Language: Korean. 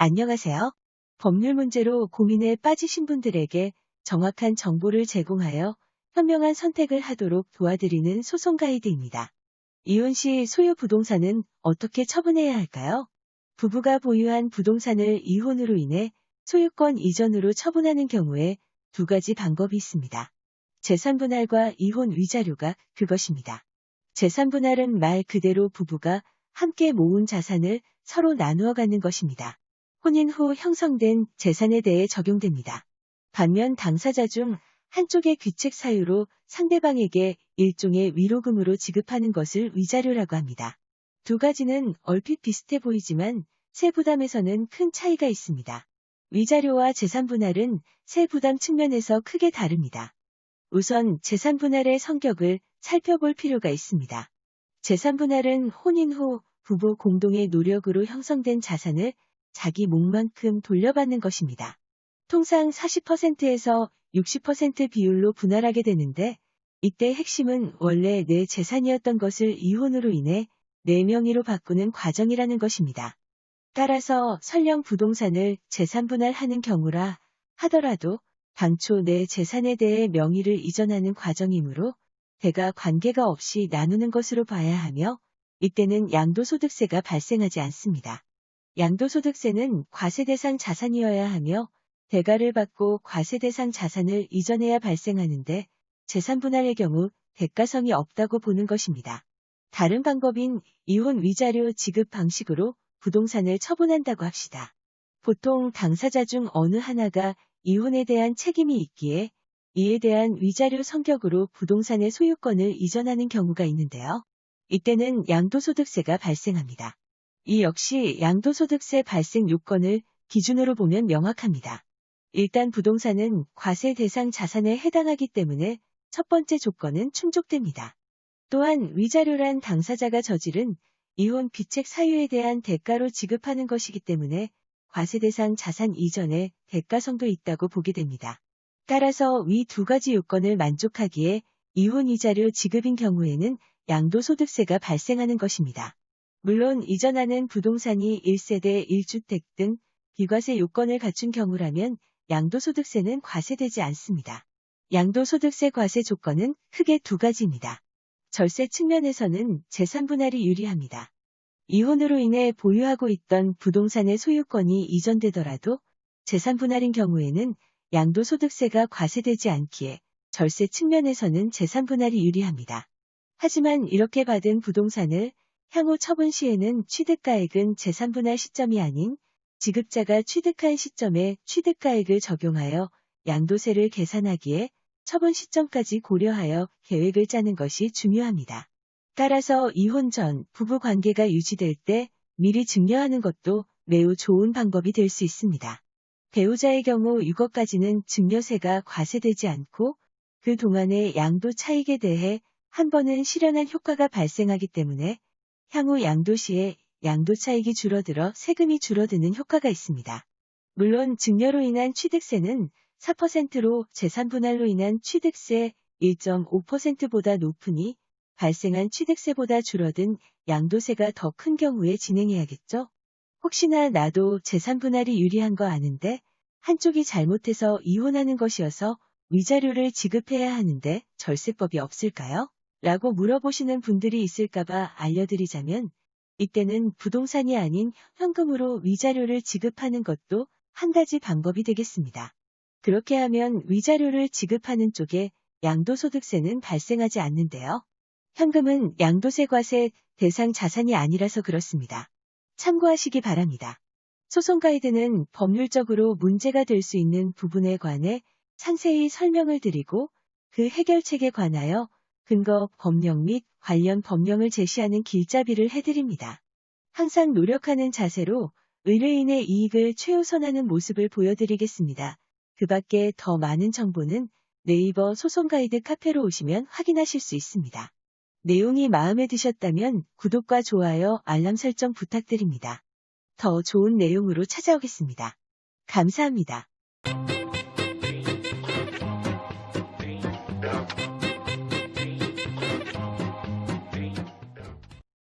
안녕하세요. 법률 문제로 고민에 빠지신 분들에게 정확한 정보를 제공하여 현명한 선택을 하도록 도와드리는 소송 가이드입니다. 이혼 시 소유 부동산은 어떻게 처분해야 할까요? 부부가 보유한 부동산을 이혼으로 인해 소유권 이전으로 처분하는 경우에 두 가지 방법이 있습니다. 재산분할과 이혼 위자료가 그것입니다. 재산분할은 말 그대로 부부가 함께 모은 자산을 서로 나누어 갖는 것입니다. 혼인 후 형성된 재산에 대해 적용됩니다. 반면 당사자 중 한쪽의 귀책 사유로 상대방에게 일종의 위로금으로 지급하는 것을 위자료라고 합니다. 두 가지는 얼핏 비슷해 보이지만 세부담에서는 큰 차이가 있습니다. 위자료와 재산분할은 세부담 측면에서 크게 다릅니다. 우선 재산분할의 성격을 살펴볼 필요가 있습니다. 재산분할은 혼인 후 부부 공동의 노력으로 형성된 자산을 자기 몫만큼 돌려받는 것입니다. 통상 40%에서 60% 비율로 분할하게 되는데 이때 핵심은 원래 내 재산이었던 것을 이혼으로 인해 내 명의로 바꾸는 과정이라는 것입니다. 따라서 설령 부동산을 재산분할하는 경우라 하더라도 당초 내 재산에 대해 명의를 이전하는 과정이므로 대가 관계가 없이 나누는 것으로 봐야 하며 이때는 양도소득세가 발생하지 않습니다. 양도소득세는 과세대상 자산이어야 하며 대가를 받고 과세대상 자산을 이전해야 발생하는데 재산분할의 경우 대가성이 없다고 보는 것입니다. 다른 방법인 이혼 위자료 지급 방식으로 부동산을 처분한다고 합시다. 보통 당사자 중 어느 하나가 이혼에 대한 책임이 있기에 이에 대한 위자료 성격으로 부동산의 소유권을 이전하는 경우가 있는데요. 이때는 양도소득세가 발생합니다. 이 역시 양도소득세 발생 요건을 기준으로 보면 명확합니다. 일단 부동산은 과세 대상 자산에 해당하기 때문에 첫 번째 조건은 충족됩니다. 또한 위자료란 당사자가 저지른 이혼 귀책 사유에 대한 대가로 지급하는 것이기 때문에 과세 대상 자산 이전에 대가성도 있다고 보게 됩니다. 따라서 위 두 가지 요건을 만족하기에 이혼 위자료 지급인 경우에는 양도소득세가 발생하는 것입니다. 물론 이전하는 부동산이 1세대 1주택 등 비과세 요건을 갖춘 경우라면 양도소득세는 과세되지 않습니다. 양도소득세 과세 조건은 크게 두 가지입니다. 절세 측면에서는 재산분할이 유리합니다. 이혼으로 인해 보유하고 있던 부동산의 소유권이 이전되더라도 재산분할인 경우에는 양도소득세가 과세되지 않기에 절세 측면에서는 재산분할이 유리합니다. 하지만 이렇게 받은 부동산을 향후 처분 시에는 취득가액은 재산분할 시점이 아닌 지급자가 취득한 시점에 취득가액을 적용하여 양도세를 계산하기에 처분 시점까지 고려하여 계획을 짜는 것이 중요합니다. 따라서 이혼 전 부부 관계가 유지될 때 미리 증여하는 것도 매우 좋은 방법이 될 수 있습니다. 배우자의 경우 6억까지는 증여세가 과세되지 않고 그 동안의 양도 차익에 대해 한 번은 실현한 효과가 발생하기 때문에 향후 양도 시에 양도 차익이 줄어들어 세금이 줄어드는 효과가 있습니다. 물론 증여로 인한 취득세는 4%로 재산분할로 인한 취득세 1.5%보다 높으니 발생한 취득세보다 줄어든 양도세가 더 큰 경우에 진행해야겠죠? 혹시나 나도 재산분할이 유리한 거 아는데 한쪽이 잘못해서 이혼하는 것이어서 위자료를 지급해야 하는데 절세법이 없을까요? 라고 물어보시는 분들이 있을까봐 알려드리자면 이때는 부동산이 아닌 현금으로 위자료를 지급하는 것도 한 가지 방법이 되겠습니다. 그렇게 하면 위자료를 지급하는 쪽에 양도소득세는 발생하지 않는데요. 현금은 양도세 과세 대상 자산이 아니라서 그렇습니다. 참고하시기 바랍니다. 소송 가이드는 법률적으로 문제가 될 수 있는 부분에 관해 상세히 설명을 드리고 그 해결책에 관하여 근거, 법령 및 관련 법령을 제시하는 길잡이를 해드립니다. 항상 노력하는 자세로 의뢰인의 이익을 최우선하는 모습을 보여드리겠습니다. 그 밖에 더 많은 정보는 네이버 소송 가이드 카페로 오시면 확인하실 수 있습니다. 내용이 마음에 드셨다면 구독과 좋아요, 알람 설정 부탁드립니다. 더 좋은 내용으로 찾아오겠습니다. 감사합니다.